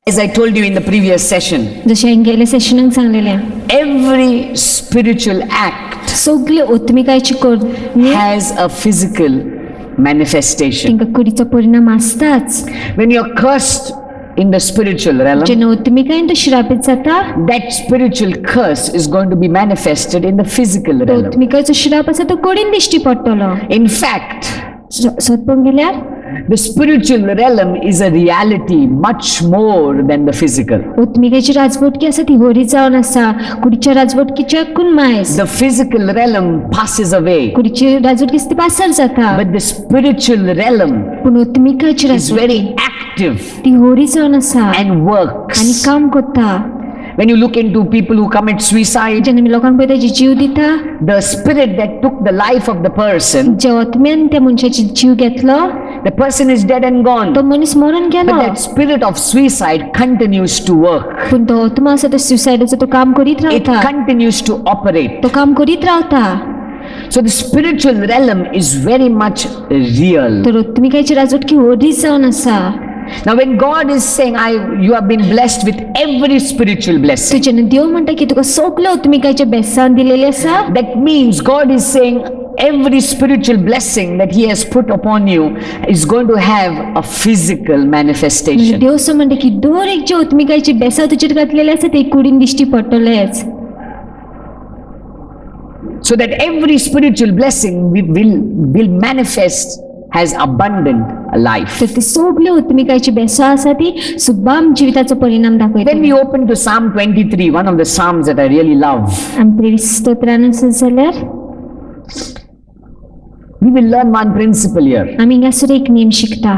As I told you in the previous session, जशें हांवें गेल्या सेशनाक सांगलेलें, every spiritual act सगळी ओत्मिकायची करणी has a physical manifestation. तांकां कुडीचो परिणाम आसताच. When you're cursed in the spiritual realm, जेन्ना ओत्मिकायेन तो श्रापीत जाता, that spiritual curse is going to be manifested in the physical तो realm. ओत्मिकायचो श्राप आसा तो कुडीन दिश्टी पडटलो. In fact, सोदपण गेल्यार the spiritual realm is a reality much more than the physical. ओत्मिकायची राजवटकी आसा ती होरी जावन आसा कुडीच्या राजवटकीच्याकून मायज. The physical realm passes away, कुडीची राजवटकी आसा ती पासार जाता, but the spiritual realm पूण ओत्मिकायची is राजवटकी very active ती होरी जावन आसा and आनी works. काम करता. When you look into people who commit suicide, जेन्ना आमी लोकांक पळयता जी जीव दिता, the spirit that took the life of the person, जे ओत्म्यान त्या मनशाची जीव घेतलो, the person is dead and gone. तो मनीस मरून गेलो, But that spirit of suicide continues to work. पूण तो आत्मा आसा तो सुसायडाचो तो काम करीत It रावता, continues to operate. तो काम करीत रावता. So the spiritual realm is very much real. तर ओत्मिकायची राजवटकी होरी जावन आसा. Now when God is saying, you have been blessed with every spiritual so blessing, जेन्ना देव म्हणटा की तुका सगळ्या ओत्मिकायच्या बेसान दिलेले आसा, that means God is saying every spiritual blessing that He has put upon you is going to have a physical म्हणजे manifestation. देव असं म्हणटा की दर एक जे ओत्मिकायची बेसा तुजेर घातलेले आसा ते कुडीन दिश्टी पडटलेच. So that every spiritual blessing will manifest as abundant life. तर ती सगळी ओत्मिकायची बेसा आसा ती सुबाम जिविताचो परिणाम दाखयता. When we open to Psalm 23, one of the Psalms that I really love, आमी प्रेरित स्तोत्रान आसत जाल्यार we will learn one principle here. आमी हांगासर एक नेम शिकता.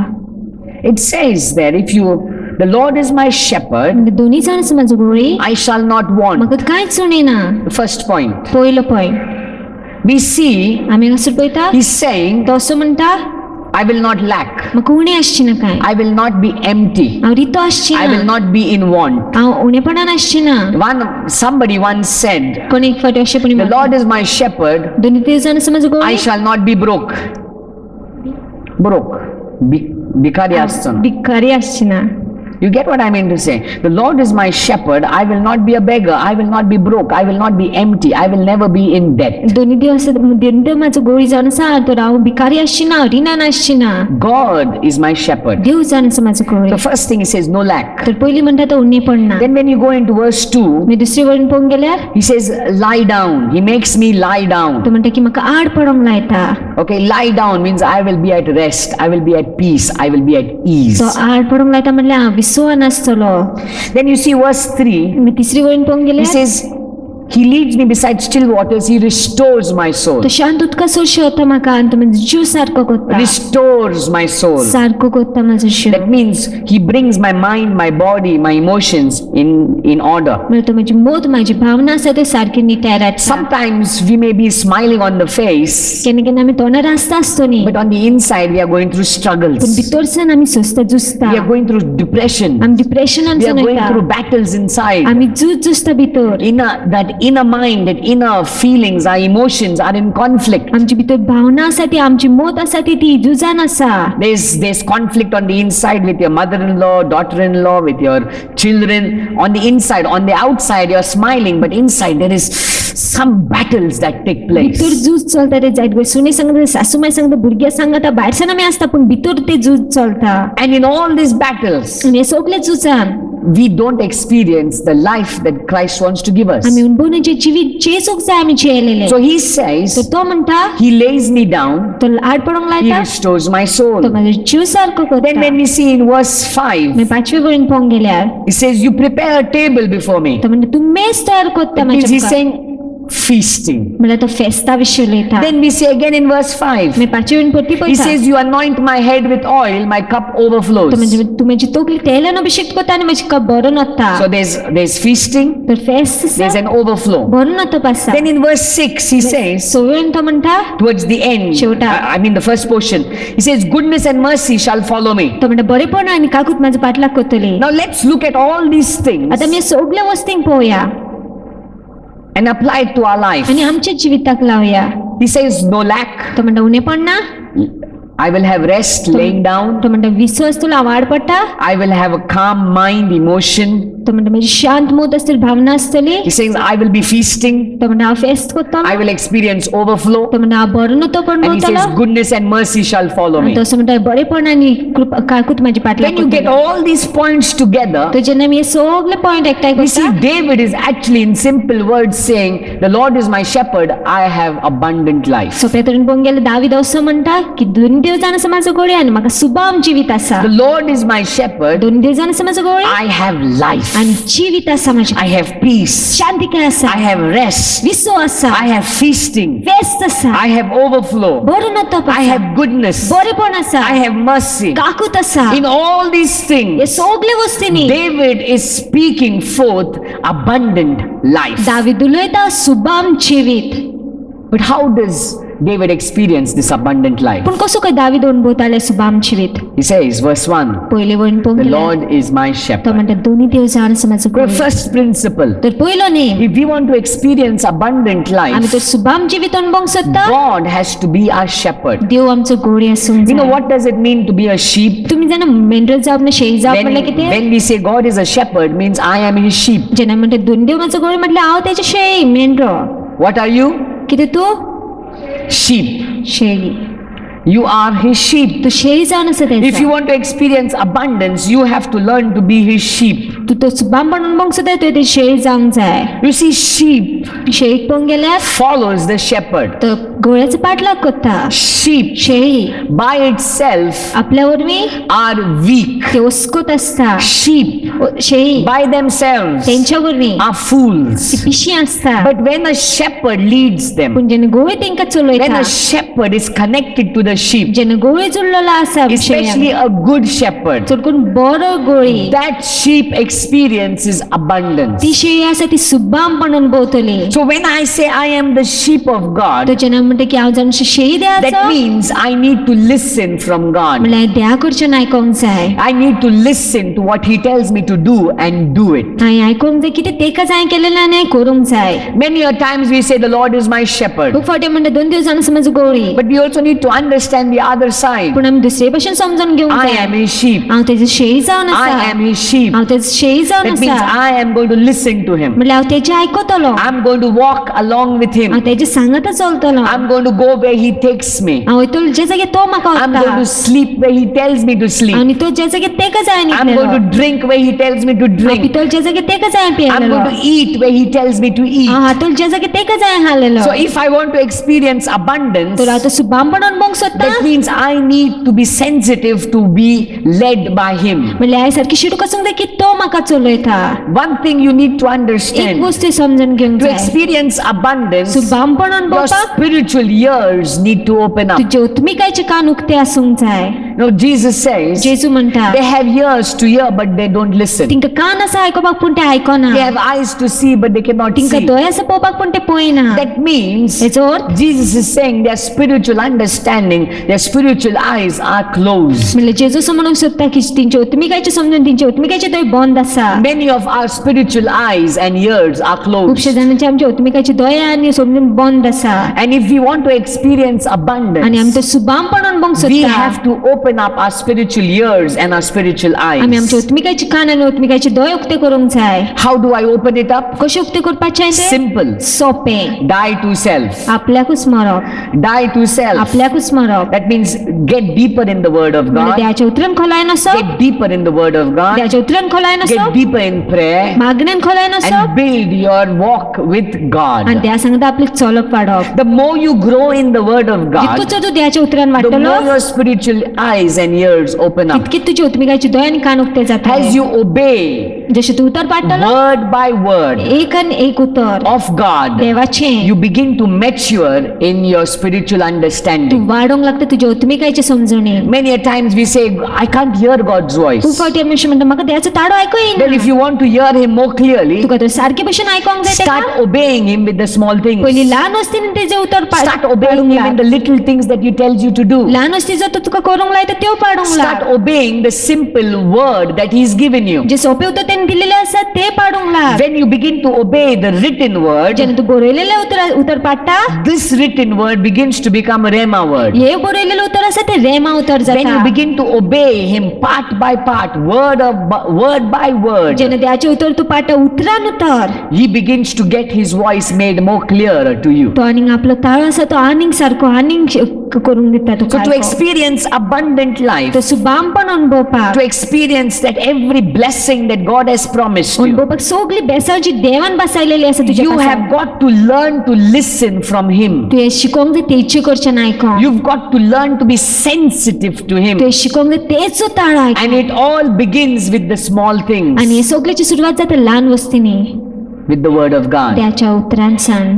It says that the Lord is my shepherd, म्हणजे दोन्ही जाण आसा म्हाजो गोळी, I shall not want. म्हाका कांयच उणेना. The first point. पयलो पॉयंट We see आमी हांगासर पळयता He's saying, तो असो म्हणटा I will not lack. म्हाका उणें आसची ना कांय, I will not be empty. हांव रितो आसची I will ना, not be in want. हांव उणेपणान आसची ना. Somebody once said, कोण एक फावटी अशेंपणी the Lord is my shepherd, दोन्ही ते जाण आसा म्हाजो I गोळी, shall not be broke. Broke. Bikari aston. भिकारी आसची ना. You get what I mean to say? The Lord is my shepherd. I will not be a beggar. I will not be broke. I will not be empty. I will never be in debt. दोन्ही देव आसा, दोन्ही देव म्हाजो गोळी जावन आसा, तर हांव भिकारी आसची ना, रिणान आसची ना. God is my shepherd. देव जावन आसा म्हाजो गोळी. The first thing He says, no lack. तर पयली म्हणटा तो उणेपण ना. Then when you go into verse 2, मी दुसरी वळीन पळोवंक गेल्यार He says, lie down. He makes me lie down. तो म्हणटा की म्हाका आड पडोंक लायता. Okay, lie down means I will be at rest. I will be at peace. I will be at ease. तो आड पडोंक लायता म्हणल्यार हांव विसवान आसतलो. Then you see verse 3. मी तिसरी वळीन पळोवंक He गेल्यार says, He leads me beside still waters. He restores my soul. तो शांत उदकाचो शेवता म्हाका आनी तो म्हजो जीव सारको करता. Restores my soul. सारको करता म्हाजो जीव. That means He brings my mind, my body, my emotions in order. म्हणजे तो म्हजी मोद म्हाजी भावना आसा त्यो सारकी निट्यार हाडटा. Sometimes we may be smiling on the face, केन्ना केन्ना आमी तोंडार हांसता आसतो न्ही, but on the inside we are going through पूण struggles. भितरच्यान आमी सोंसता झुजता. We are going through depression. आमी डिप्रेशनान We are going वयता. through battles inside. आमी झुजता भितर. That inner mind, that inner feelings, our emotions are in conflict. आमची भितर भावना आसा ती, आमची मोद आसा ती झुजान आसा. There's conflict on the inside with your mother-in-law, daughter-in-law, with your children. On the inside, on the outside, you're smiling, but inside there is some battles that take place. भितर झूज चलता ते जायत गोष्टी. सुने सांगता, सासूमाय सांगता, भुरग्यां सांगता, भायरच्यान आमी आसता पूण भितर ते झूज चलता. And in all these battles, आनी हे सगळे झुजान we don't experience the life that Christ wants to give us. आमी अणभवून जे जिवीत जेजूक जाय आमी जियेलेले. So He says, तर तो म्हणटा He lays me down, तो आड पडोंक He लायता, restores my soul. तो म्हाजो जीव सारको Then करता. when we see in verse 5, मी पाचवी वळीन पळोवंक गेल्यार He says, you prepare a table before me. तो म्हणटा तूं मेज तयार करता It means म्हाज्या He's मुखार. saying feasting. म्हणल्यार तो फेस्ता विशीं उलयता. Then we see again in verse 5, मी पाचवी वळीन परती He पळयता. says, you anoint my head with oil, my cup तो overflows. म्हणजे तूं म्हजी तोकली तेलान अभिषेक करता आनी म्हजी कप भरून वता. So there's feasting, तर फेस्त आसा, there's an overflow. भरून वता आसा. Then in verse 6, He says, सवयेन तो म्हणटा towards the end, शेवटाक. I mean the first portion, He says, goodness and mercy shall follow me. तो म्हणटा बरेपण आनी काकूत म्हाजो पाटलाग करतली. Now let's look at all these things आता मी सगळ्या वस्तींक पळोवया and apply it to our life. आनी आमच्या जिविताक लावया. He says, no lack, तो म्हणटा उणेपण ना, I will have rest laying down. तो म्हणटा विसो आसतलो आवाड पडटा I will have a calm mind, emotion. तो म्हणटा माझी शांत मोद आसतली भावना आसतली He says, I will be feasting. तो म्हणटा हांव फेस्त कोत्ता I will experience overflow. तो म्हणटा हांव बरो तो पण And he भोंवतलो says, goodness and mercy shall follow me. तो असं म्हणटा बरेपण आनी कृपा काकूत माझी पाटला When you get all these points together, तो जेन्ना मी हे सगळे पॉइंट एकठांय we see करता David is actually in simple words saying, the Lord is my shepherd, I have abundant life. सो पेतरून पळोवंक गेल्यार दावीद असं म्हणटा की दोन दिवसान आसा म्हाजो गोळी आनी म्हाका सुबाम जिवीत आसा The Lord is my shepherd, दोन दिवसान आसा म्हाजो गोळी I have life. आनी जिवीत आसा म्हाजी I have peace. शांतिकाय आसा I have rest. विसो आसा I have feasting. फेस्त आसा I have overflow. बरो नतो I have goodness. बरेपण आसा I have mercy. काकूत आसा In all these hey things, सगळे वस्तींनी David is speaking forth abundant life. David उलयता सुबाम जिवीत But how does David experience this abundant life? पूण कसो काय दावीद अनुभवताले सुबाम जिवीत He says, verse 1, पयले वळीन the पळोवंक गेल्यार Lord is my तो shepherd. म्हणटा दोन्ही दिवसान आसा म्हाजो The गोळी first principle, तर पयलो name if we want to experience abundant आमी life, तर सुबाम जिवीत अनुभवंक सोदता God has to be our shepherd. देव आमचो गोळी आसूंक You know जाय what does it mean to be a sheep? तुम्ही जाणा मेंढर जावप ना शेळी जावप म्हणल्यार कितें When we say God is a shepherd, means I am his sheep. जेन्ना म्हणटा दोन देव म्हाजो गोळी म्हटल्यार हांव तेजी शेळी मेंढरो What are you? कितें तूं Sheep. शेळी You are his sheep. तूं शेळी जावन आसा If you तेजो want to experience abundance, you have to learn to be his sheep. तूं तो सुबामपण अनुभवंक सोदता तुवें तेजी शेळी जावंक जाय You see, sheep शेळीक पळोवंक गेल्यार follows the shepherd. तो घोड्याचो पाठलाग करता Sheep शेळी by itself आपल्या वरवीं are weak. ते ओस्कूत आसता Sheep शेळी by themselves तेंच्या वरवीं are fools. ती पिशी आसता But when a shepherd leads them, पूण जेन्ना गोळी तेंकां when चलयता a shepherd is connected to the sheep, जेन्ना गोळी जुळलेलो आसा especially a good shepherd, चड करून बरो गोळी that sheep experiences abundance. ती शेळी आसा ती सुबामपण अनुभवतली So when I say I am the sheep of तो God, जेन्ना म्हणटा की हांव जाण शेळी that देवाचो means I need to listen from God. म्हणल्यार देवा कडच्यान आयकोंक जाय I need to listen to what he tells me to do and do it. हांवें आयकोंक जाय कितें तेका जाय केलेलें आनी हांवें करूंक जाय Many a times we say the Lord is my shepherd, खूब फावटी म्हणटा दोन दिवसान आसा म्हजो गोळी but we also need to understand the other side. पूण आमी दुसरे भशेन समजून घेवंक I जाय am his sheep. हांव तेजी शेळी जावन I आसा am his sheep. हांव तेजी शेळी जावन That means आसा I am going to listen to him. म्हणल्यार हांव तेजें आयकतलो I'm going to walk along with him. हांव तेजे सांगता चलतलो I'm going to go where he takes me. हांव वयतलो जे जाग्यार तो म्हाका I'm going to व्हरता sleep where he tells me to sleep. आनी तो जे जाग्यार तेका जाय I'm न्हिदलेलो going to drink where he tells me to हांव drink. पितोल जे जाग्यार तेका जाय I'm पियेलेलो going to eat where he tells me to eat. हांव हातोल जे जाग्यार तेका जाय हाडलेलो So if I want to experience abundance, तर हांव तो सुबामपण अनुभवंक सोदता that means I need to be sensitive to be led by him. म्हणल्यार हांवें सारकी शिडूक आसूंक जाय की तो म्हाका चलयता One thing you need to एक understand, गोष्ट समजून घेवंक to जाय experience abundance, सुबामपण your अनुभवपाक spiritual ears need to open up. तुजे उत्मिकायचे कान उक्ते आसूंक जाय No, Jesus says जेजू म्हणटा they have ears to hear but they don't listen. तिंका कान आसा आयकोपाक पूण ते आयकना They have eyes to see but they cannot तिंका see. दोळे आसा पळोवपाक पूण ते पळयना That means हेचो अर्थ Jesus is saying their spiritual understanding, their spiritual eyes are closed. म्हणल्यार जेजू असो म्हणूंक सोदता की तिंचे उत्मिकायचे समजून तिंचे उत्मिकायचे दोळे बंद आसा Many of our spiritual eyes and ears are खुबशे closed. जाणांचे आमचे उत्मिकायचे दोळे आनी समजून बंद आसा And if we want to experience आनी आमी abundance, तो सुबामपण अनुभवंक we सोदता have to open up our spiritual ears and our spiritual आमी आमचे eyes. उत्मिकायचे कान आनी उत्मिकायचे दोळे उक्ते करूंक जाय How do I open it up? कशें उक्ते करपाचें तें Simple. सोपें Die to self. आपल्याकूच मरप Die to self. आपल्याकूच मरप That means get deeper in the word of म्हणल्यार God. देवाच्या उतरान खोलायन असप Get deeper in the word of God. देवाच्या उतरान खोलायन Get असप deeper in prayer. मागण्यान खोलायन असप And build your walk with आनी God. देवा सांगता आपली चलप वाडप The more you grow in the word of जितको God, चड तूं देवाच्या उतरान the वाडटलो more your spiritual eyes and ears open up. तितकीच तुजे उत्मिकायचे दोळे आनी कान उक्ते जाता As you obey जशें तूं उतर पाडटलो word by word एक आनी एक उतर of God, देवाचें you begin to mature in your spiritual तूं understanding. वाडोंक लागता तुजे उत्मिकायचे समजणी Many a times we say, I can't hear God's खूब voice. फावटी आमी अशें म्हणटा म्हाका देवाचो ताडो आयकूं Well, येना if you want to hear Him more clearly, तुका तर सारके भशेन आयकोंक जाय start तेका obeying Him with the small पयलीं things. ल्हान आसतना तेजे उतर Start obeying Him in the little things that He tells you to do. ल्हान आसती जर तूं तुका करूंक काय तर त्यो पाडूंक Start लाग. obeying the simple word that He's given you. जे सोपे उतर त्यांनी दिलेले असतात ते पाडूंक लाग. When you begin to obey the written word, जेणे तू बरयलेले उतर पाडटा, this written word begins to become a Rhema word. हे बरयलेले उतर आसा ते रेमा उतर When you जाता. begin to obey Him part by part, word by word, जेणे देवाचे उतर तू पाडटा उतरान उतर, He begins to get His voice made more clearer to you. तो आनीक आपलो ताळो आसा तो आनीक सारको आनीक करून दिता तुका. So to experience abundant life, तो सुबामपण अनुभवपाक, to experience that every blessing that God has promised you, अनुभवपाक सगळी बेसाळ जी देवान बसयलेली आसा तुज्या you पासार, have got to learn to listen from Him. तू हे शिकोंक जाय तेची कडच्यान आयकोंक. You've got to learn to be sensitive to Him. तू हे शिकोंक जाय तेचो ताळो आयकोंक. And it all begins with the small things, आणि हे सगळ्याची सुरवात जाता ल्हान वस्तींनी, with the Word of God. त्याच्या उतरांसान.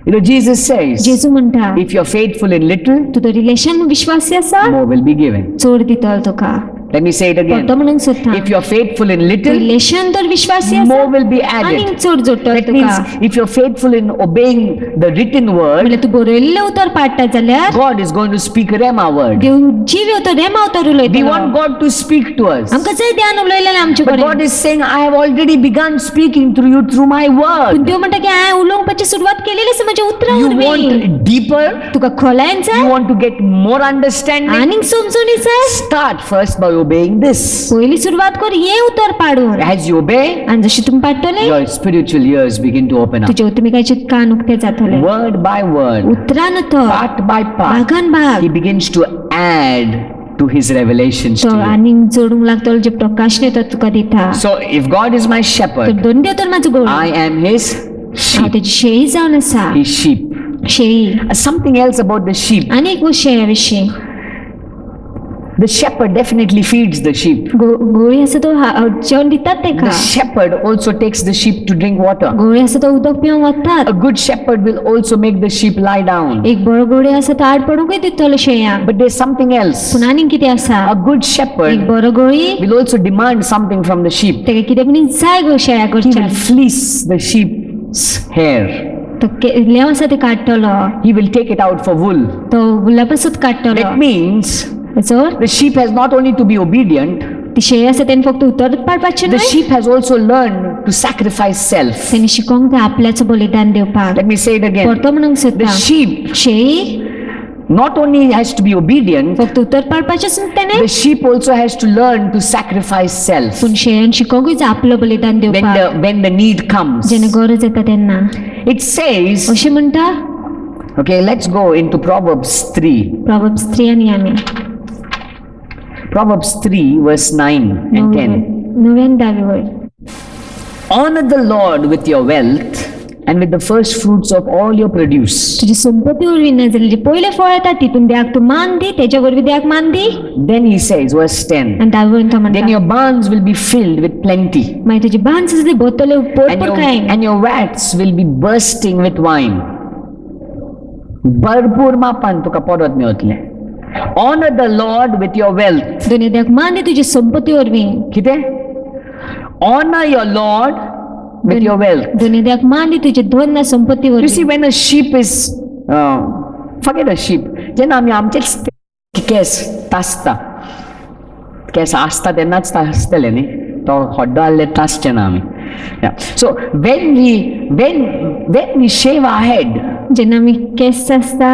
You know, Jesus says, जेजू म्हणटा, if you're faithful in little, तू तो रिलेशन विश्वासी आसा, more will be given. चड दितलो तुका. Let me say it परतो again. म्हणूंक सोदता, If you're faithful in little, relation तर विश्वासी आसा, more will be आनीक added. चड जोडटलो That तुका. means if you're faithful in obeying the written word, म्हणजे तू बरयल्ले उतर पाडटा जाल्यार God is going to speak a Rhema word. देव जीव उतर रेमा उतर We उलयतलो. want God to speak to us. आमकां जाय ध्यान उलयलेलें आमचे But कडेन. God is saying, I have already begun speaking through you through my पूण word. देव म्हणटा की हांवें उलोवपाची सुरवात केलेली आसा म्हज्या उतरां You वरवीं. want deeper? तुका खोलायेन You जाय, want to get more understanding? आनीक समजून जाय. Start first by obeying this. पयली सुरवात कर हे उतर पाडून. As you obey, आनी जशी तुमी पाडटले, your spiritual ears begin to open up. तुजे उतमिकाचे कान उक्ते जातले. Word by word, उतरान उतर, part by part, भागान भाग, He begins to add to His revelations तो to you. आनीक जोडूंक लागतलो जे प्रकाशने तो तुका दिता. So if God is my तर shepherd, दोन देव तर म्हाजो गोळ. I am His हांव sheep. तेजी शेळी जावन आसा. His sheep. शेळी. Something else about the sheep. आनी एक गोष्ट शेळ्या विशीं. The shepherd definitely feeds the sheep. गोळी आसा तो जेवण दितात तेका. The shepherd also takes the sheep to drink water. गोळी आसा तो उदक पिवंक वतात. A good shepherd will also make the sheep lie down. एक बरो गोळी आसा तो आड पडूंकय दितलो शेळ्यांक. But there's something else. पूण आनीक कितें आसा? A good एक shepherd बरो गोळी will also demand something from the sheep. तेका कितें पूण जाय गो शेळ्या He कडच्यान. will fleece the sheep's hair. तो लेव आसा ते काडटलो. He will take it out for wool. तो उला पासून काडटलो. That means जर the sheep has not only to be obedient, ती शेळी आसा तेणे फक्त उतर पाडपाचें the न्हय, sheep has also learned to sacrifice self. तेणी शिकोंक जाय आपल्याचं बलिदान दिवपाक. Let me say it again. परतो म्हणूंक The सोदता, sheep शेळी not only has to be obedient, फक्त उतर पाडपाचेंच न्हय तेणे, the sheep also has to learn to sacrifice self पूण शेळ्यान शिकोंकूय जाय आपलं बलिदान दिवपाक when the need comes. जेणे गरज येता तेन्ना. It says, अशें म्हणटा okay, let's go into Proverbs 3. प्रॉव्हर्ब्स 3 आनी आमी Proverbs 3 verse 9 and 10. 9 आनी 10 वयर. Honor the Lord with your wealth and with the first fruits of all your produce. तुजी संपत्ती वरवीं ना जाल्यार जे पयले फळ येता तितून देवाक तूं मान दी, तेच्या वरवीं देवाक मान दी. Then he says, verse 10, आनी 10 वयर तो then म्हणटा your barns will be filled with plenty, मागीर तुजी बांस आसा ती भरतल्यो पोरपोरकाय and your vats will be bursting with wine. भरपूर मापान तुका परत मेळटले. Honor the Lord with your wealth. दोनी देवाक मान दी तुजी संपत्ती वरवीं. कितें? Honor your Lord with your wealth. दोनी देवाक मान दी तुजी धन ना संपत्ती You वरवीं. see, when a sheep is, forget a sheep, जेन्ना आमी आमचेच केस तासता, केस आसता तेन्नाच तासतले न्ही, तो हड्डो आहले तासचे ना आमी. So when we shave our head, जेन्ना आमी केस आसता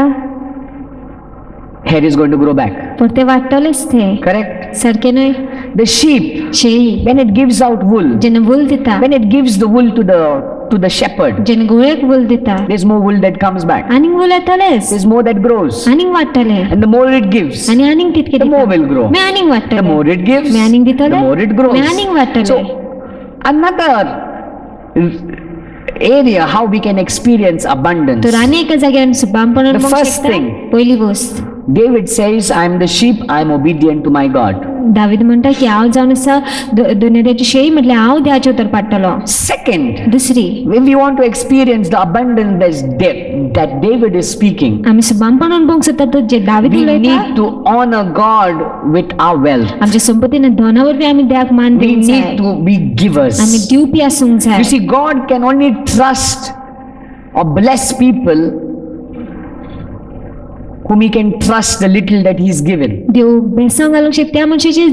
hair is going to grow back. परते वाडटलेच ते. Correct? सारकें न्हय? The sheep, शेळी when it gives out wool, जेन्ना वूल दिता, when it gives the wool to the shepherd, जेन्ना गोळ्याक वूल दिता, there's more wool that comes back. आनीक वूल येतलेच, There's more that grows. आनीक वाडटले, And the more it gives, आनी आनीक तितके the more दिता. will grow. मागीर आनीक The वाडटले, more it gives, मागीर आनीक दितले, the more it grows. मागीर आनीक वाडटले. So, another area how we can experience abundance. तर आनी एका जाग्यार सुबामपण The अनुभवूंक first शकता. thing. पयली गोष्ट David says, I am the sheep, I am obedient to my God. David म्हणटा की हांव जावन आसा दुनियाची शेळी म्हटल्यार हांव देवाचे उतर पाडटलो. Second, दुसरी, when we want to experience the abundance that David is speaking, आमी सुबामपण अनुभवूंक सोदता तो जे दावीद we उलयता, need to honor God with our wealth. आमच्या संपत्तीन धना वरवीं आमी देवाक मान We दिवंक जाय. need to be givers. आमी दिवपी आसूंक जाय. You see, God can only trust or bless people whom he can trust the little that he's given. देव बेसांग घालूंक शकता त्या मनशाची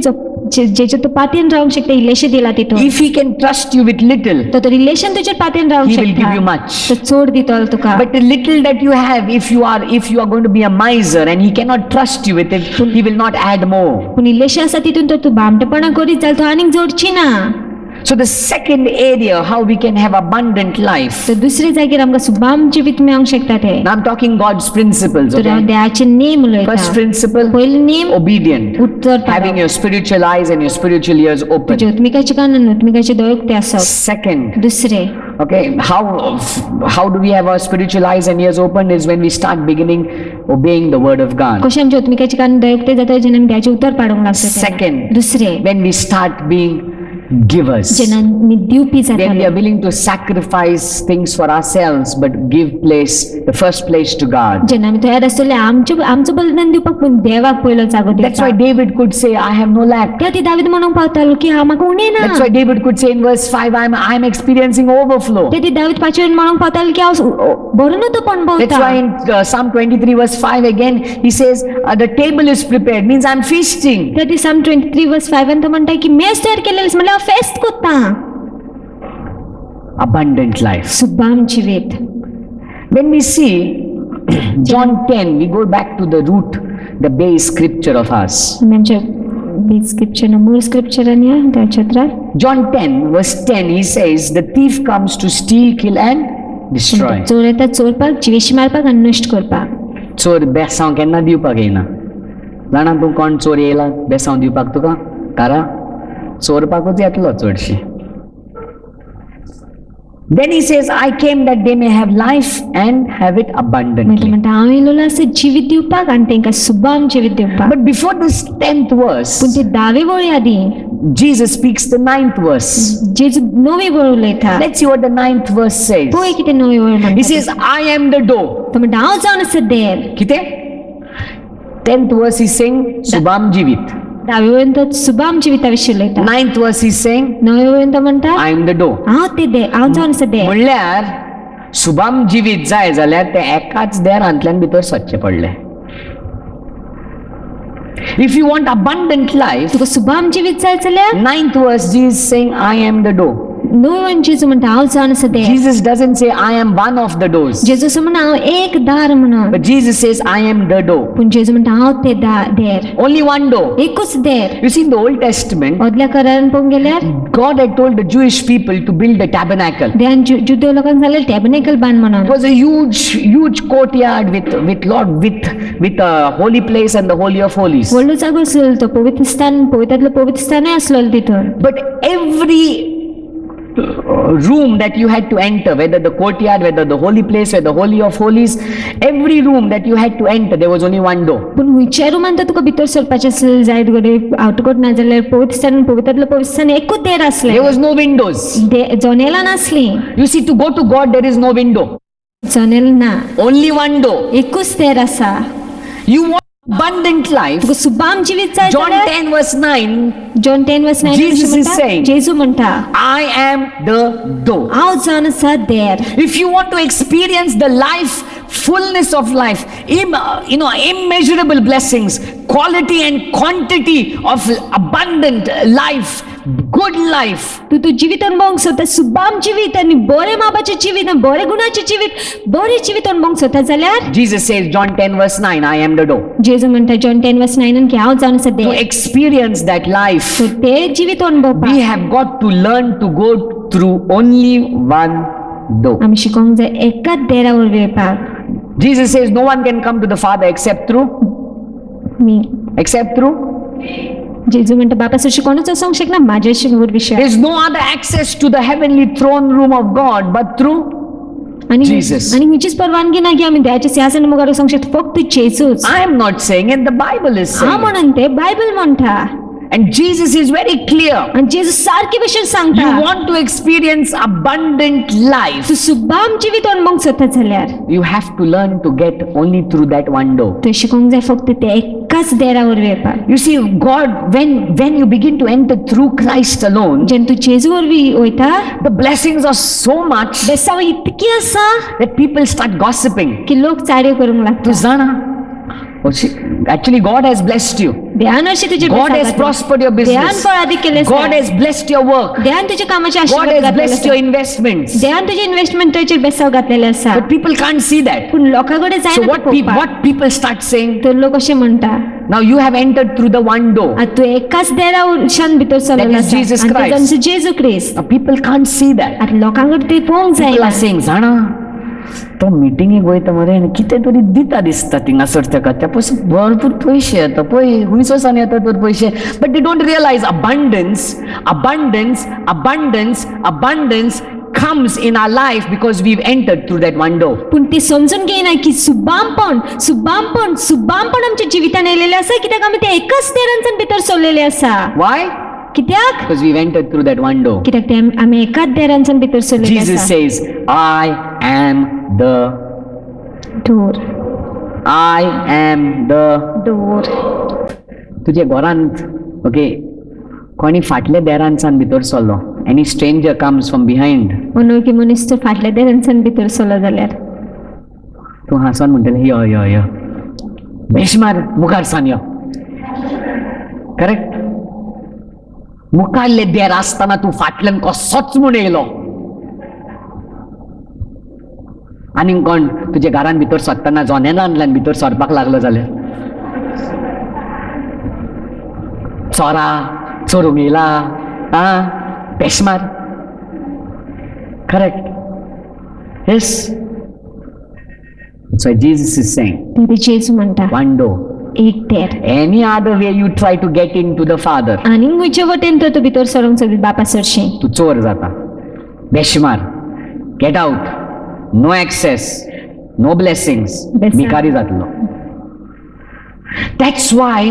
जेचे तो पातेन रावंक शकता इल्लेशे दिला तितून If he can trust you with little, तो रिलेशन तुजेर पातेन रावंक he will give you शकता much. तो चोड दितलो तुका But the little that you have, if you are going to be a miser and he cannot trust you with it, he will not add more. पूण इल्लेशे आसा तितून तर तूं भामटेपणा करीत जाल्यार तो आनीक जोडची ना So the second area how we can have abundant life. तर दुसरे जागेर आमकां सुबाम जिवीत मेळोंक शकता ते Now I'm talking God's principles. तर हांव Okay? देवाचे नेम First उलयता principle, पयलो name obedient. Uttar Having your spiritual eyes and your spiritual ears तुजे open. उत्मिकाचे कान आनी उत्मिकाचे दोळे उक्ते आसप Second, दुसरे okay, how do we have our spiritual eyes and ears open is when we start beginning obeying the word of God. कशें आमचे उत्मिकाचे कान दोळे उक्ते जाता जेन्ना आमी देवाचे उतर पाडूंक लागता Second, दुसरे when we start being givers. जेन्ना आमी दिवपी When we जाताले are willing to sacrifice things for ourselves but give the first place to God. जेन्ना आमी तयार आसतले आमचो बलिदान दिवपाक पूण देवाक पयलो जागो That's why दिवपाक David could say, I have no lack. त्या ती दावीद म्हणूंक पावतालो की हांव म्हाका उणें ना That's why David could say in verse 5, I'm experiencing overflow. त्या ती दावीद पाचवेन म्हणूंक पावतालो की हांव बरो तो पण That's भोंवता why in Psalm 23 verse 5 again, he says, the table is prepared, means I'm feasting. त्या ती Psalm 23 verse 5 तो म्हणटा की मेज तयार केलेली म्हळ्यार हांव फेस्त कोत्ता Abundant life. सुबाम जिवीत When we see John 10, we go back to the root, the base scripture of us. आमी आमच्या बीज स्क्रिप्चर मूळ स्क्रिप्चरान या त्या क्षेत्रात John 10 verse 10, he says, the thief comes to steal, kill and destroy. चोर येता चोरपाक जिवेशी मारपाक आनी नश्ट करपाक चोर बेसांव केन्ना दिवपाक येना जाणा तूं कोण चोर येयला बेसांव दिवपाक तुका कारा चोरपाकूच येतलो चडशी. Then he says, I came that they may have life and have it abundantly. म्हणटा हांव येयलोलो आसा जिवीत दिवपाक आनी तांकां सुबाम जिवीत दिवपाक But before this 10th verse, पूण ते 10वे वळी आदी Jesus speaks the 9th verse. जेजू 9वी वळ उलयता Let's see what the 9th verse says. पळय कितें 9वी वळ He म्हणटा says, I am the door. तो म्हणटा हांव जावन आसा देर कितें? 10th verse is saying, Subham Jivit. 10वे वळीन तो सुबाम जिविता विशीं उलयता 9th verse is saying, 9वे वळीन तो म्हणटा I am the door. हांव ते देर हांव जावन आसा देर म्हणल्यार शुभम जिवीत जाय जाल्यार ते एकाच देरांतल्यान भितर सच्चे पडले. If you want abundant life, तुका सुबाम जिवीत जाय जाल्यार 9th verse Jesus saying, I am the door. 9वे वळीन जेजू म्हणटा हांव जावन आसा देर Jesus doesn't say, I am one of the doors. जेजू असो म्हणना हांव एक दार म्हणून But Jesus says, I am the door. पूण जेजू म्हणटा हांव ते देर Only one door. एकूच देर You see, in the Old Testament, ओदल्या करारान पळोवंक गेल्यार God had told the Jewish people to build a tabernacle. देवान जुदे लोकांक सांगलें टॅबर्नेकल बांद म्हणून It was a huge courtyard with a holy place and the holy of holies. व्हडलो जागो आसलो तो पवित्रांतलो पवित्र स्थानय आसलो तितून But every room that you had to enter, whether the courtyard, whether the holy place, whether the holy of holies, every room that you had to enter, there was only one door. पूण खंयच्याय रुमान तर तुका भितर सरपाचें जायत घडये आवटकोट ना जाल्यार पवित्रांतलो पवित्र स्थान एकूच देर आसलें There was no windows. जनेलां नासलीं You see, to go to God, there is no window. जनेल ना Only one door. एकूच देर आसा You want abundant life. तुका सुबाम जिवीत जाय John जाल्यार 10 verse 9, John 10 verse 9 Jesus is saying, जेजू म्हणटा I am the door. हांव जावन आसा देर If you want to experience the life, fullness of life, immeasurable blessings, quality and quantity of abundant life, good life, तू जिवीत अनुभवंक सोदता सुबाम जिवीत आनी बरें मापाचें जिवीत आनी बरें गुणाचें जिवीत बरें जिवीत अनुभवंक सोदता जाल्यार Jesus says, John 10 verse 9, I am the door. जेजू म्हणटा जॉन 10 वर्स 9 की हांव जावन आसा To there experience that life, सो ते जिवीत अनुभवपाक we have got to learn to go through only one door. आमी शिकोवंक जाय एकाच देरा वरवीं येवपाक Jesus says, no one can come to the Father except through. जेजू म्हणटा बापा सशी कोणूच वचोंक शकना म्हाजे वरवीं There is no other access to the heavenly throne room of God but through आनी Jesus. आनी खंयचीच परवानगी ना की आमी देवाच्या सिंहासना मुखार वचोंक शकता फक्त जेजूच I am not saying it, the Bible is हांव saying. म्हणून ते बायबल म्हणटा And Jesus is very clear. आनी जेजू सारके भशेन You सांगता want to experience abundant life, तूं सुबाम जिवीत अनुभवंक सोदता जाल्यार you have to learn to get only through that one door. तुवें शिकोवंक जाय फक्त ते एकाच देरा वरवीं येवपाक You see, God, when you begin to enter through Christ alone, जेन्ना तूं जेजू वरवीं वयता the blessings are so much बेसांव इतकी आसा that people start gossiping. की लोक चाड्यो करूंक तू लागता जाणा Oh, see, actually, God has blessed you. देहानशी तुझे God has prospered your business. देहान फळ अधिक केले God has blessed your work. देहान तुझ्या कामाचे God आशीर्वाद has घातलेले blessed your investments. देहान तुझे इन्व्हेस्टमेंटचे बेसाव घातलेले असा But people can't see that. पण लोकांकडे So जायना what people start saying, तर लोक असे म्हणता now you have entered through the one door. आता तू एकाच देरावरच्यान भितर That सरलेला is Jesus आसा आणि Christ. तो जेजू ख्रिस्त Now people can't see that. आता लोकांकडे ते पळोवंक People जायना are saying, जाणा तो मिटिंगेक वयता मरे आनी कितें तरी दिता दिसता थिंगा सर ताका त्या पयस भरपूर पयशे येता पळय हुंयसोसान येता तर पयशे but they don't realise abundance comes in our life because we've entered through that one door. पण ते समजून घेयना की सुबामपण आमच्या जिवितान येयलेले आसा कित्याक आमी ते एकाच देरांच्यान भितर सरलेले आसा Why? कित्याक Because we've entered through that one door. कित्याक ते आमी एकाच देरांच्यान भितर सरलेले Jesus आसा says, I am the door I am the door तुझे घरांत ओके कोणी फाटल्या देरांच्यान भितर सरलो any stranger comes from behind अनवळखी मनीस जर फाटल्या देरांच्यान भितर सरलो जाल्यार तूं हांसोन म्हणटलें यो बेशमार मुखार सान यो करेक्ट मुखारले देर आसतना तूं फाटल्यान कसोच म्हूण येयलो आनी कोण तुज्या घरान भितर सरतना जनेलांतल्यान भितर सरपाक लागलो जाल्यार चोरूंक येयला आं बेशमार correct yes so Jesus is saying तरी जेजू म्हणटा one door. एक देर Any other way you try to get into the Father, आनी खंयचे वटेन तर तूं भितर सरूंक सोदी बापा सरशी तू चोर जाता बेशमार get out no access no blessings बेजार. भिकारी जातलो That's why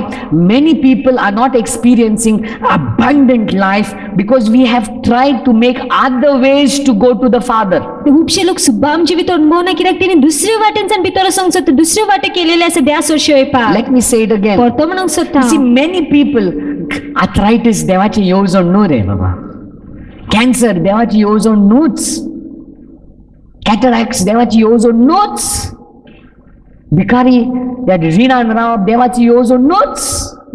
many people are not experiencing abundant life because we have tried to make other ways to go to the Father. खुबशे लोक सुद्दां आमचे भितर अनुभव ना कित्याक तेणी दुसरे वाटेनच्यान भितर वचूंक सोदता दुसरे वाटे केलेले आसा देवा सरशी वयपाक Let me say it again. परतो म्हणूंक सोदता You see, many people, arthritis देवाची येवजण न्हू रे बाबा कॅन्सर देवाची येवजण न्हूच कॅटरॅक्ट्स देवाची येवजण न्हूच भिकारी त्या रिणान रावप देवाची येवजण न्हूच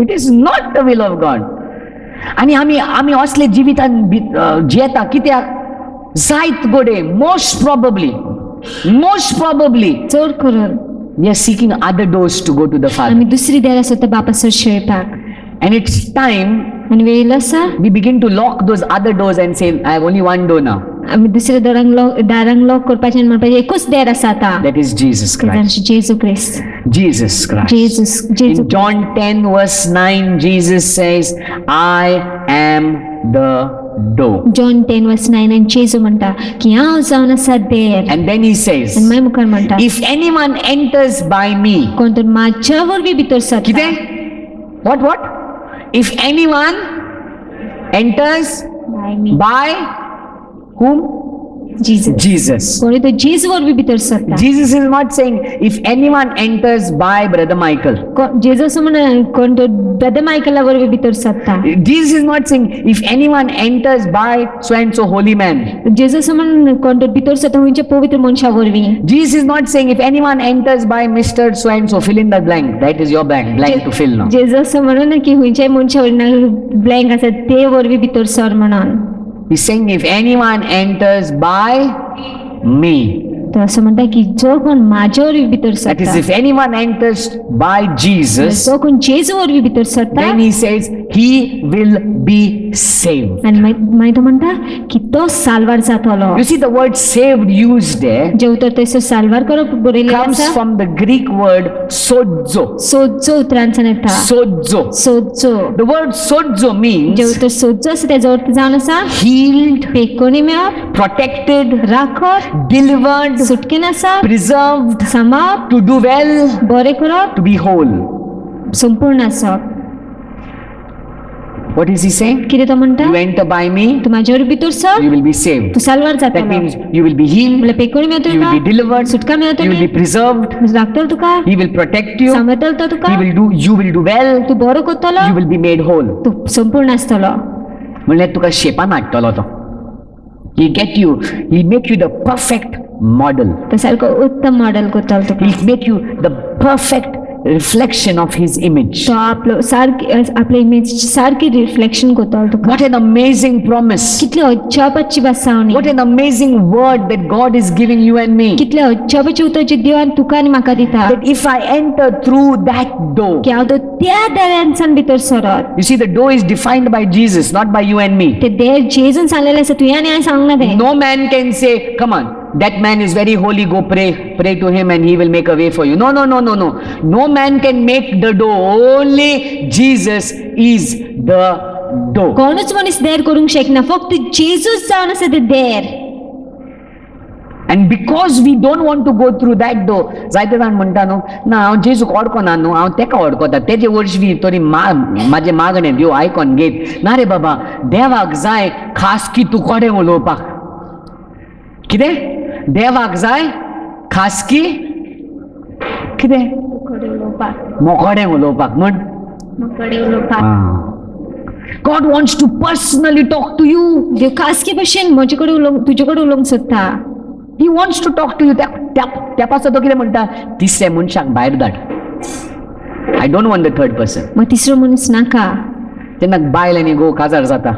it is not the will of God आनी आमी असले जिवितान जियेता कित्याक जायत गोडे मोस्ट प्रॉबब्ली चड करून we are seeking other doors to go to the father आमी दुसरी देरा सोदता बापा सरशी वयपाक and it's time आनी वेळ येयलो आसा we begin to lock those other doors and say I have only one door now. आमी दुसऱ्या दारांक लॉक करपाचें आनी म्हणपाचें एकूच देर आसा आतां That is Jesus Christ. जेजू क्रिस्त Jesus Christ. जेजू In John 10 verse 9, Jesus says, I am the door. John 10 verse 9 आनी जेजू म्हणटा की हांव जावन आसा देर And then he says, आनी मागीर मुखार म्हणटा if anyone enters by me, कोण तर म्हाज्या वरवीं भितर सरता कितें? What? If anyone enters by whom? Jesus. Jesus. कोणी तो जेजू वरवीं भितर सरता Jesus is not saying if anyone enters by Brother Michael. जेजू असं म्हणा कोण तो ब्रदर मायकला वरवीं भितर सरता Jesus is not saying if anyone enters by so and so holy man. जेजू असं म्हण कोण तो भितर सरता खंयचे पवित्र मनशा वरवीं Jesus is not saying if anyone enters by Mr. so and so, fill in the blank. That is your blank to fill now. जेजू असं म्हणना की खंयच्याय मनशा वरवीं ब्लँक आसा ते वरवीं भितर सर म्हणून He's saying if anyone enters by me. तो असं म्हणटा की जो कोण म्हाज्या वरवीं भितर That is सरता if anyone enters by Jesus, जो कोण जेजू वरवीं भितर सरता then he says he will be saved. आनी मागीर तो म्हणटा की तो साल्वार जातलो You see the word saved used there जे उतर थंयसर साल्वार करप बरयलें comes आसा from the Greek word sozo. सोज्जो उतरांच्यान येता Sozo. सोज्जो The word sozo J means उतर सोज्जो आसा तेजो अर्थ जावन आसा healed, पेकोनी मेळप protected, राखप delivered, सुटकेन आसा preserved, सांबाळप to do well, बरें करप to be whole. संपूर्ण आसप What is he saying? कितें तो म्हणटा You enter by me, तूं म्हाजे वरवीं भितर sir you will be saved. तूं साल्वार That जातलो means you will be healed, म्हळ्यार पेकोनी you मेळटली will be delivered, सुटका you will मेळटली be preserved, राखतलो तुका he will protect you, सांबाळटलो तो तुका you will do well, तूं बरो करतलो you will be made whole. तूं संपूर्ण आसतलो म्हणल्यार तुका शेपान हाडटलो तो. He'll make you the perfect model. तो सारको उत्तम मॉडेल करतलो तुका He'll make you the perfect reflection of his image. तो आपल्या इमेजची सारखी रिफ्लेक्शन करता तुका What an amazing promise. कितले अजापाची बसावणी What an amazing word that God is giving you and me. कितले अजापाची उतर जे देवान तुका आनी म्हाका दिता That if I enter through that door, की हांव तो त्या दारांसान भितर सरत you see, the door is defined by Jesus, not by you and me. ते देर जेजून सांगलेले आसा तुवें आनी हांवें सांगना तें No man can say, come on, that man is very holy, go pray to him and he will make a way for you. No. No man can make the door. Only Jesus is the door. कोणूच मनीस देर करूंक शकना फक्त जेजूच जावन आसा ते देर And because we don't want to go through that door, जायते जाण म्हणटा न्हू ना हांव जेजूक ओडकोना न्हू हांव तेका ओडकोता तेजे वरवीं तरी म्हाजे मागणें देव आयकोन घेत ना रे बाबा देवाक जाय खास की तूं कोडे उलोवपाक कितें देवाक जाय खास की कितें मोकोडें उलोवपाक म्हण God wants to personally talk to you. देव खासगी भशेन म्हजे कडेन उलोवंक तुजे कडेन उलोवंक सोदता He wants to talk to you. त्या पासून तो कितें म्हणटा तिसऱ्या मनशाक भायर धाड. I don't want the third person. मग तिसरो मनीस नाका तेन्ना बायल आनी घोव काजार जाता.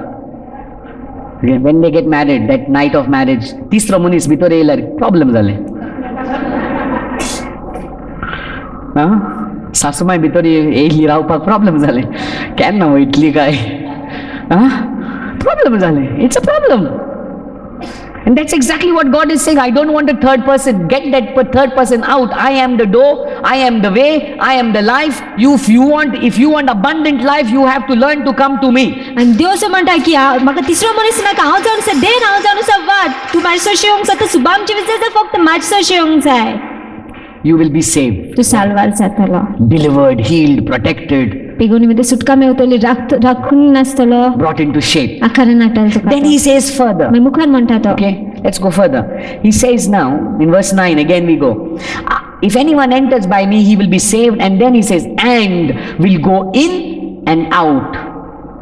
When they get married, that night of marriage, तिसरो मनीस भितर येयल्यार प्रॉब्लेम जालें. सासूमाय भितर येयली रावपाक प्रॉब्लेम जालें. केन्ना वयतली काय प्रॉब्लेम जालें. It's a problem. And that's exactly what God is saying. I don't want a third person. Get that third person out. I am the door. I am the way. I am the life. If you want abundant life, you have to learn to come to me. आणि देव असं म्हणटा की म्हाका तिसरो मनीस नाका हांव जावन आसा देर हांव जावन आसा वाट तूं म्हाजे सरशी येवंक जाता सुभाम जिवीत जाय जाल्यार फक्त म्हाजे सरशी येवंक जाय You will be saved, तूं साल्वार जातलो delivered, healed, protected, बेगोनी मध्ये सुटका मेवतली राखून नासतलो brought into shape. आकारान हाडटलो तुका Then he says further. मागीर मुखार म्हणटा तो Okay, let's go further. He says now in verse 9, again we go. If anyone enters by me, he will be saved. And then he says, and will go in and out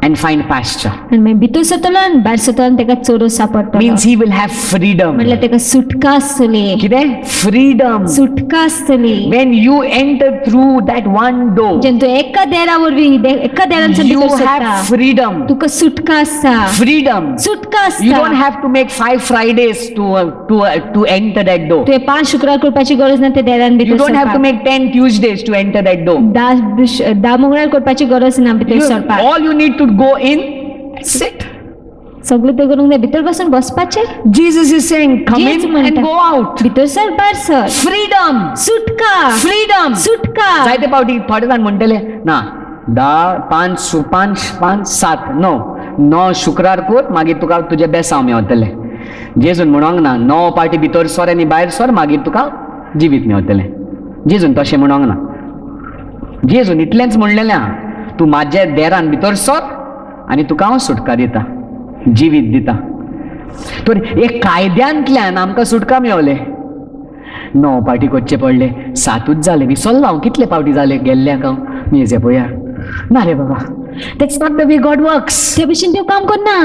and find pasture. आनी मागीर भितर सरतलो आनी भायर सरतलो आनी तेका चोरो सापडटलो Means he will have freedom. म्हणल्यार तेका सुटका आसतली कितें? Freedom. सुटका आसतली When you enter through that one door, जेन्ना तूं एका देरा वरवीं एका देरांतल्यान you भितर सरता have freedom. तुका सुटका आसता Freedom. सुटका You don't आसता have to make 5 Fridays to enter that door. तुवें 5 शुक्रार करपाची गरज ना त्या देरान You भितर don't have to सरपाक make 10 Tuesdays to enter that door. 10 मंगळार करपाची गरज ना भितर सरपाक All you need to go in, sit. सगळें ते करूंक जाय भितर बसून बसपाचें Jesus is saying, come Jesus in and म्हणटा. go out. भितर सर भायर सर Freedom. सुटका Freedom. सुटका जायते फावटी थोडे जाण म्हणटले ना 5, 9 शुक्रार कर मागीर तुका तुजे बेसांव मेवतले. जेजून म्हणोंक ना 9 पार्टी भितर सर आनी भायर सर मागीर तुका जिवीत मेवतलें. जेजून तशें म्हणोंक ना. जेजून इतलेंच म्हणलेलें आहा तूं म्हाज्या देरान भितर सर आनी तुका हांव सुटका दिता जिवीत दिता. तर एक कायद्यांतल्यान आमकां सुटका मेवले 9 पार्टी करचे पडले 7च जाले विसरलो हांव कितले पावटी जाले गेल्ल्याक हांव मेजे पळया ना रे बाबा. That's not the way God works. त्या भशेन देव काम करना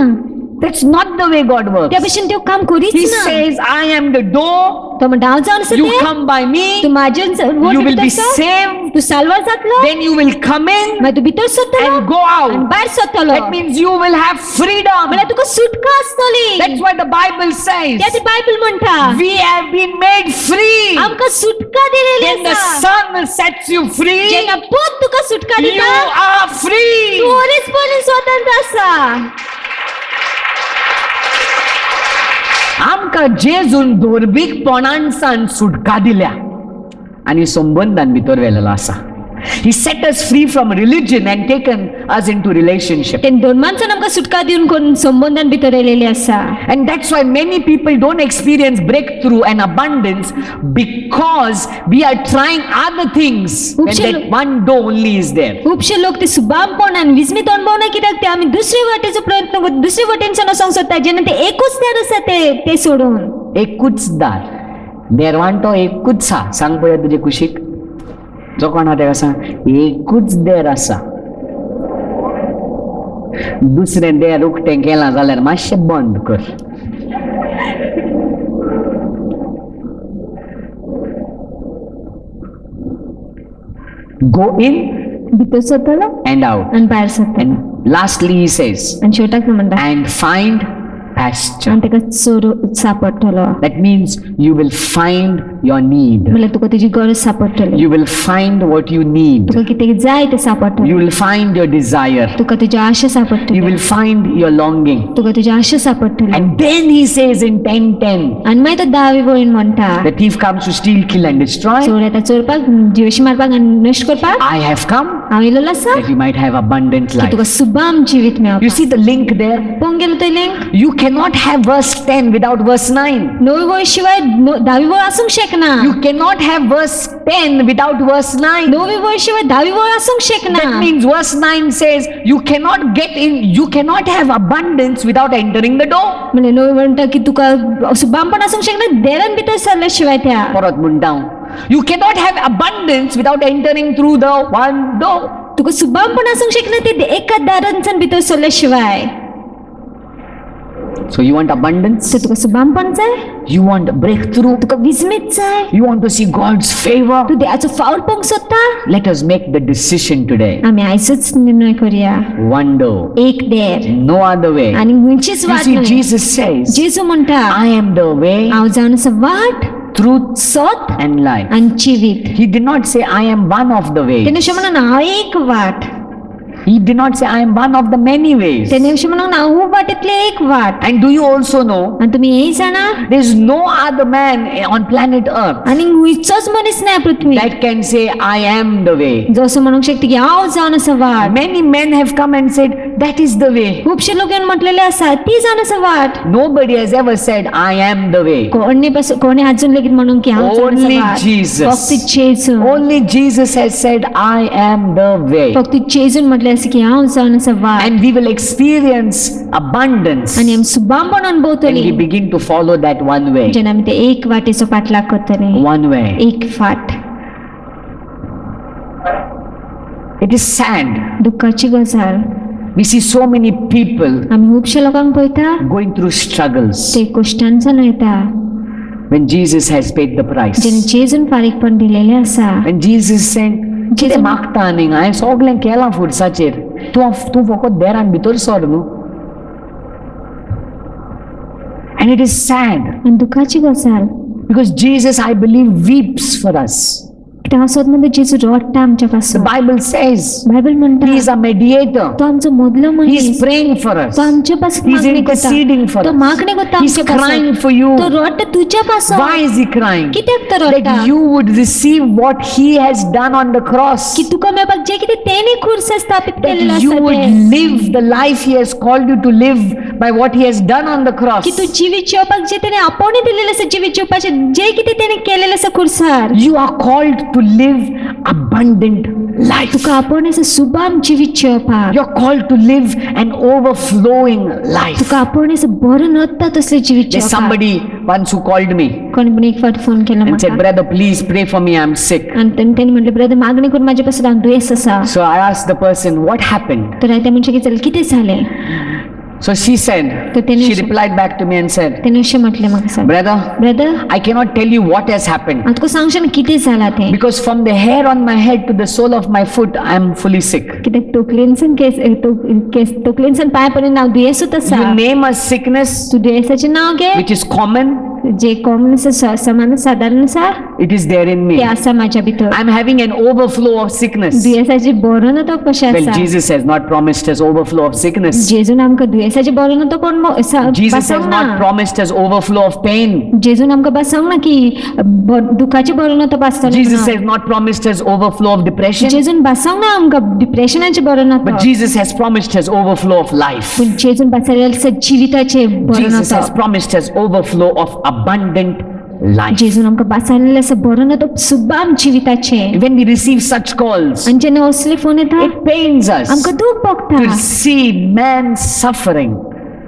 That's not the way God works. त्या भशेन देव काम करीच He ना says, I am the door. तो म्हणटा हांव जावन आसा You तें come by me. तूं म्हाजे You will be saved. तूं साल्वार जातलो Then you will come in मागीर तूं भितर सरतलो and go आनी out. भायर सरतलो That means you will have freedom. म्हळ्यार तुका सुटका आसतली That's what the Bible says. त्याची बायबल म्हणटा We have been made free. आमकां सुटका दिलेली When the आसा Son sets you free, जेन्ना पोत तुका सुटका you दिता are free. तूं ओरेसपणी स्वतंत्र आसा आमकां जेजून धोरबीकपणांसान सुटका दिल्या आनी संबंधान भितर व्हेलेलो आसा. He set us free from religion and taken us into relationship. तेन धर्मांतल्यान आमकां सुटका दिवन कोण संबंधान भितर येयलेली आसा And that's why many people don't experience breakthrough and abundance because we are trying other things when that one door only is there. खुबशे लोक ते सुबामपण आनी विस्मीत अणभवना कित्याक ते आमी दुसरे वाटेचो प्रयत्न करता दुसरे वटेनच्यान वचोंक सोदता जेन्ना ते एकूच दार आसा ते सोडून एकूच दार देरवांटो एकूच आसा सांग पळया तुजे कुशीक जो कोण आहा तेका सांग एकूच देर आसा. दुसरें देर उक्तें केलां जाल्यार मातशें बंद कर. go in भितर सरतलो and out. आणि भायर सरतलो. And lastly he says, आणि शेवटाक म्हणटा and find pasture. आणि ताका चोर सापडटलो. That means you will find your need. म्हळ्यार तुका तुजी गरज सापडटली. You will find what you need. तुका कितें जाय तें सापडटलें. You will find your desire. तुका तुजी आशा You सापडटली. will find your longing. तुका तुजी आशा सापडटली. And then he says in 10:10, आणि मागीर तो 10वी वळीन म्हणटा the thief comes to steal, kill and destroy. चोर येता चोरपाक, जिवेशी मारपाक आनी नश्ट करपाक. I have come हांव येयलो आसा that you might have abundant की तुका life. सुबाम जिवीत You मेळपाक. see the link there? पळोवंक गेलो तो link. You cannot have verse 10 without verse 9. 9वी वळ शिवाय 10वी वळ आसूंक शकना. You cannot have verse 10 without verse 9. 9वी वळ शिवाय 10वी वळ आसूंक शकना. That means verse 9 says you cannot get in, you cannot have abundance without entering the door. म्हणजे 9वी म्हणटा की तुका सुबामपण आसूंक शकना देवान भितर सरल्या शिवाय त्या. परत म्हणटा हांव. You cannot have abundance without entering through the one door. तुका सुबामपण आसूंक शकना ते एका दारांतल्यान भितर सरल्या शिवाय. So you want abundance? तर तुका सुबामपण जाय. You want breakthrough? तुका विस्मीत जाय. You want to see God's favor? तू देवाचो फावल पळोवंक सोदता. Let us make the decision today. आमी आयजच निर्णय करूया. One door, एक देर no other way. आणि खंयचीच You वाट see, न्हय. Jesus says, जेजू म्हणटा I am the way, हांव जावन आसा वाट, truth, सोत and life. आनी जिवीत. He did not say, I am one of the ways. तेणे अशें म्हणून हांव एक वाट. He did not say, I am one of the many ways. तेणे अशें म्हणून हांव खूब वाटेंतली एक वाट. And do you also know, आनी तुमी हेय जाणा there is no other man on planet Earth आनी खंयचोच मनीस ना पृथ्वी that can say, I am the way. जो असो म्हणूंक शकता की हांव जावन आसा वाट. Many men have come and said, that is the way. खुबशे लोक येवन म्हटलेले आसा ती जावन आसा वाट. Nobody has ever said, I am the way. कोणी अजून लेगीत म्हणून की हांव जावन Only आसा वाट. Jesus. फक्त जेजू. Only Jesus has said, I am the way. फक्त जेजून म्हटलें आसा की हांव जावन आसा वाट. And we will experience abundance आनी आमी सुबामपण when अनुभवतली we begin to follow that one way. जेन्ना आमी ते एक वाटेचो पाठलाग करतले. One way. एक फाट. It is sad. दुःखाची गजाल. We see so many people आमी खुबशे लोकांक पळयता going through struggles ते कश्टांच्यान वयता when Jesus has paid the price. जेणे जेजून फारीकपण दिलेले आसा. And Jesus saying, कितें Jesus- मागता आनी हांवें सगळें केलां फुडसाचेर. तूं फकत देरान भितर सर न्हू. And it is sad आनी दुःखाची गजाल because Jesus, I believe, weeps for us. कित्याक हांव सोदता जेजू रडटा आमच्या The पासून. Bible says बायबल म्हणटा He is a mediator. तो आमचो मदलो He मनीस. is praying for us. तो आमच्या पासून He is मागणी interceding करता. for तो us. मागणी करता He is आमच्या crying पासून. for you. तो रडटा तुझ्या पासून. Why is He crying? कित्याक तो रडटा? That you would receive what He has done on the cross. की तुका मेळपाक जे कितें तेणे खुर्स स्थापीत केलेलो That you आसा would तें. live the life He has called you to live by what He has done on the cross. की तू जिवीत जिवपाक जे तेणे आपोवणी दिलेलें आसा जिवीत जिवपाचें जे कितें तेणे केलेलें आसा खुर्सार. You are called to live abundant life. तुका आपोवणी आसा सुबाम जिवीत जिवपाक. You're called to live an overflowing life. तुका आपोवणी आसा भरून वता तसलें जिवीत There's जिवपाक. somebody once who called me कोणी पण एक फावट फोन केला and said, म्हाका. brother, please pray for me, I'm sick. आणि तेणी म्हटलें ब्रदर मागणी करून म्हाजे पासून हांव दुयेंस आसा. So I asked the person, what happened? तर त्या मनशाक विचारलें कितें जालें. So she said, तर तेणे she replied back to me and said, तेणे अशें म्हटलें म्हाका सांग brother, brother I cannot tell you what has happened हांव तुका सांगचें ना कितें जालां तें. because from the hair on my head to the sole of my foot, I'm fully sick. कित्याक तकलेनसान तकलेनसान पांय पर्यंत हांव दुयेंसूच आसा. You name a sickness तूं दुयेंसाचें नांव घे which is common, J common आसा समान सादारण आसा it is there in me. ते आसा म्हाज्या भितर. I'm having an overflow of sickness. दुयेंसाची बरो तो कशें Well, आसा. Jesus has not promised us overflow of sickness. जेजून आमकां दुयेंसाची बरो तो कोण Jesus has बसोंक not ना. promised us overflow of pain. जेजून आमकां बसोंक ना की दुखाची बरो तो बासतलो. Jesus has not promised us overflow of depression. जेजून बसोंक ना आमकां डिप्रेशनाचे बरो But Jesus has promised us overflow of life. पूण जेजून बसयलेले आसा जिविताचे बरो Jesus has तो. promised us overflow of abundant life. जेजून आमकां बसयलेले आसा बरो तो सुबाम जिविताचे. When we receive such calls, आनी जेन्ना असले फोन येता it pains us आमकां दूख भोगता. to see man suffering,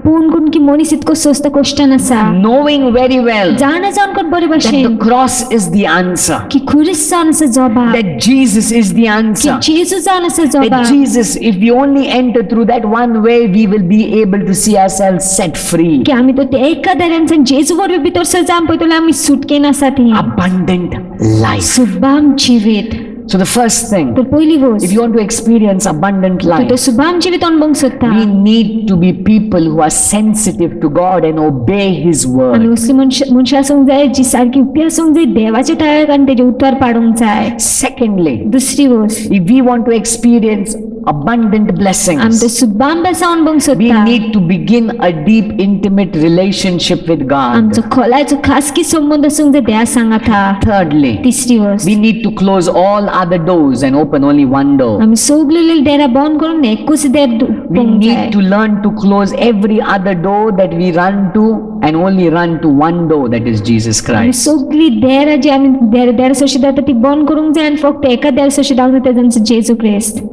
पूण कोण की मनीस इतको सोस्त कश्टान आसा. knowing very well जाणा जावन कोण बरे that भाशेन the cross is the answer, की खुरीस जावन आसा जबाब. that Jesus is the की answer, जेजू जावन आसा that जबाब. Jesus, if we only enter through that one way, we will be able to see ourselves set free. की आमी तो ते एका दारांतल्यान जेजू वरवीं भितर सर जावन पळयतले आमी सुटकेन आसा ती. Abundant life. सुबाम जिवीत. So the first thing, तर पहिली गोष्ट if you want to experience abundant तू ते life, शुभाम जीवित अनुभव सोदता we need to be people who are sensitive to God and obey His आणि word. उसली मनशा आसूंक जाय जी सारकी उक्ती आसूंक जाय देवाचे टाळ्याक आनी तेजे उत्तर पाडूंक जाय Secondly, दुसरी गोष्ट if we want to experience abundant आमी blessings, ते शुभाम बेसा अनुभव we सोदता need to begin a deep, intimate relationship with God. आमचो खोलायचो खासगी संबंध आसूंक जाय देवा सांगात हा Thirdly, तिसरी गोष्ट we need to close all other doors and open only one door. आमी सगळी देरा बंद करून एकूच देर We पळोवंक जाय need to learn to close every other door that we run to and only run to one door, that is Jesus आमी Christ. सगळी देरा जी आमी देर सोशी दाता ती बंद करूंक जाय आनी फक्त एका देर सोशी दावता तेजे आमचो जेजू क्रिस्त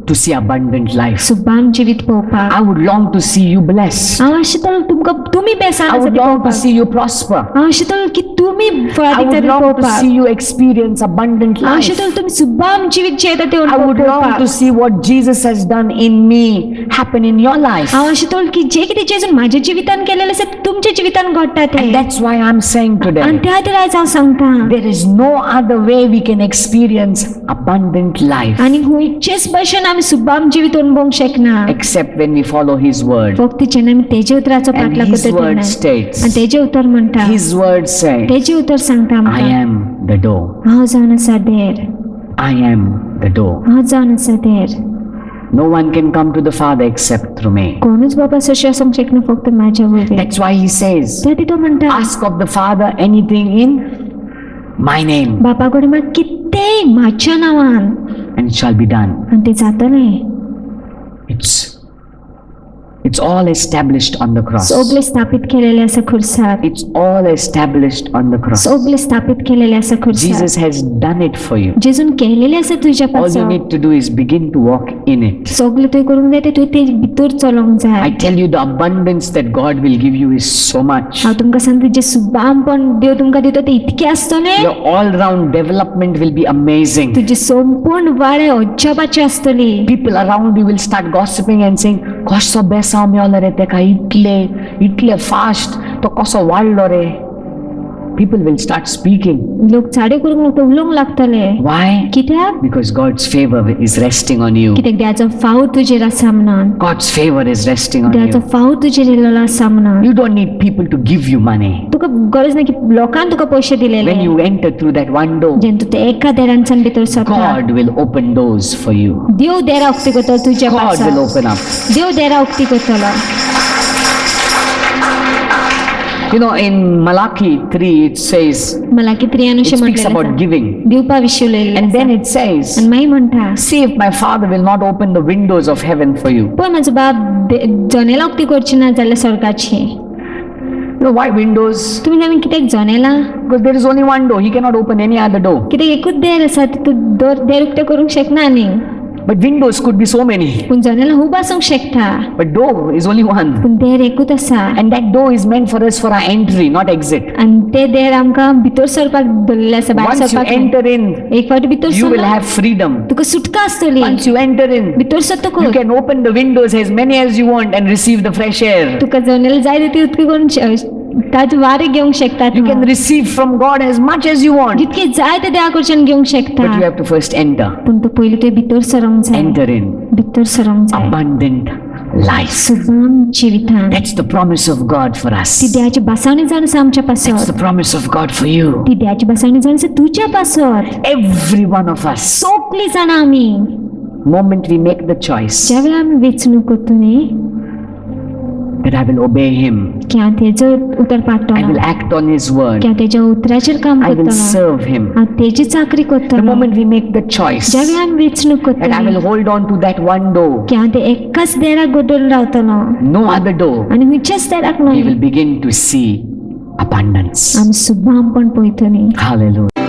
To see abundant life. Shubham जीवित पळोवपाक I would long to see you blessed. हांव आशितलो तुमकां तुमी बेसान I आसा would ती long to पळोवपाक see you prosper. हांव आशितलो की तुमी I फळादीक would जाता long to पळोवपाक see you experience abundant हांव life. आशितलो तुमी शुभाम जीवित जियेता ते I would long to पळोवपाक see what Jesus has done in me happen in your life. हांव आशितलो की जे कितें जेजून म्हाज्या जिवितान केलेलें आसा तें तुमच्या जिवितान घडटा And तें that's why I'm saying आनी today, त्या खातीर आयज हांव सांगता there is no other way we can experience abundant life आनी खंयचेच भाशेन आमी शुभाम जिवित अनुभवूंक शकना except when we follow His word. फक्त जेन्ना आमी तेजे उतराचो And पाटला His करता word तेन्ना states, आनी तेजे उतर म्हणटा His word says, तेजे उतर सांगता I आमकां am the door. हांव जावन आसा देर I am the door. हांव जावन आसा देर No one can come to the Father except through me. कोणूच बाबा सोशी आसूंक शकना फक्त म्हाज्या वरवीं That's why He says, त्या तो म्हणटा ask of the Father anything in my name बापा कडेन म्हाका कितेंय म्हाज्या नांवान and it shall be done. आनी तें जातलें It's all established on the cross. सगळें स्थापीत केलेलें आसा खुर्सार It's all established on the cross. सगळें स्थापीत केलेलें आसा खुर्सार Jesus has done it for you. जेजून केलेलें आसा तुज्या All you पासो need to do is begin to walk in it. सगळें तुवें करूंक जाय तें तुवें ते भितर चलोवंक जाय I tell you, the abundance that God will give you is so much. हांव तुमकां सांगता जे सुबामपण देव तुमकां दिता तें इतकें आसतलें Your all-round development will be amazing. तुजी संपूर्ण वाडे अज्जबाची आसतली People around you will start gossiping and saying, कसो बेसांव मेवलो रे तेका इतले फास्ट तो कसो वाडलो रे. People will start speaking. लोक चाडे करूंक लागता उलोवंक लागतले Why? कित्याक Because God's favor is resting on you. कित्याक देवाचो फाव तुजेर आसा म्हणून God's favor is resting on देवाचो you. फाव तुजेर येयलेलो आसा म्हणून You don't need people to give you money. तुका गरज ना की लोकांन तुका पयशे दिलेले When you enter through that one door, जेन्ना तूं ते एका देरांच्यान भितर सरता God will open doors for you. देव देरा उक्ती करतलो तुज्या God will पासो open up. देव देरा उक्ती करतलो You know, in Malachi 3, it says, मला कितें it अशें speaks म्हटलेलें about आसा giving. दिवपा विशीं उलयल्लें And आसा. then it says, आनी मागीर म्हणटा see if my Father will not open the windows of heaven for you. पळय म्हाजो बाप जनेलां उक्ती करची ना जाल्यार स्वर्गाची You know why windows? तुमी जाणा कित्याक जनेलां Because there is only one door. He cannot open any other door. कित्याक एकूच देर आसा तूं देर उक्ते करूंक शकना न्ही But windows could be so many. पूण जनेलां खूब आसूंक शकता But door is only one. पूण देर एकूच आसा And that door is meant for us for our entry, not exit. आनी ते देर आमकां भितर सरपाक दवरलेले आसा भायर Once you सरपाक न्ही. enter in, एक फावटी भितर you will सरलो have freedom. तुका सुटका आसतली Once you enter in, भितर you सरतकूच can open the windows as many as you want and receive the fresh air. तुका जनेलां जाय तितकी उक्ती करून ताजे वारे घेवंक शकता You can receive from God as much as you want. जितके जाय ते देवा कडच्यान घेवंक शकता But you have to first enter. पूण तूं पयलीं तुवें भितर सरोंक जाय Enter in भितर सरोंक जाय abundant life. सुबाम जिवितान That's the promise of God for ती us. देवाची बासावणी जावन आसा आमच्या That's पासत the promise of God for you. ती देवाची बासावणी जावन आसा तुज्या पासत Every one of us. सगळीं जाणां आमी Moment we make the choice ज्या वेळार आमी वेंचणूक करता न्ही that I will obey Him. की हांव तेजो उतर I पाडटलो will act on His word. की हांव तेज्या उतराचेर काम I will करतलो serve Him. हांव तेजी चाकरी The करतलो moment we make the choice ज्या वेळार आमी वेंचणूक that I करतली will hold on to that one door, की हांव ते एकाच देराक गोडोवन रावतलो no other door, आनी खंयच्याच देराक we न्हय will begin to see abundance. आमी सुबामपण पळयतली Hallelujah.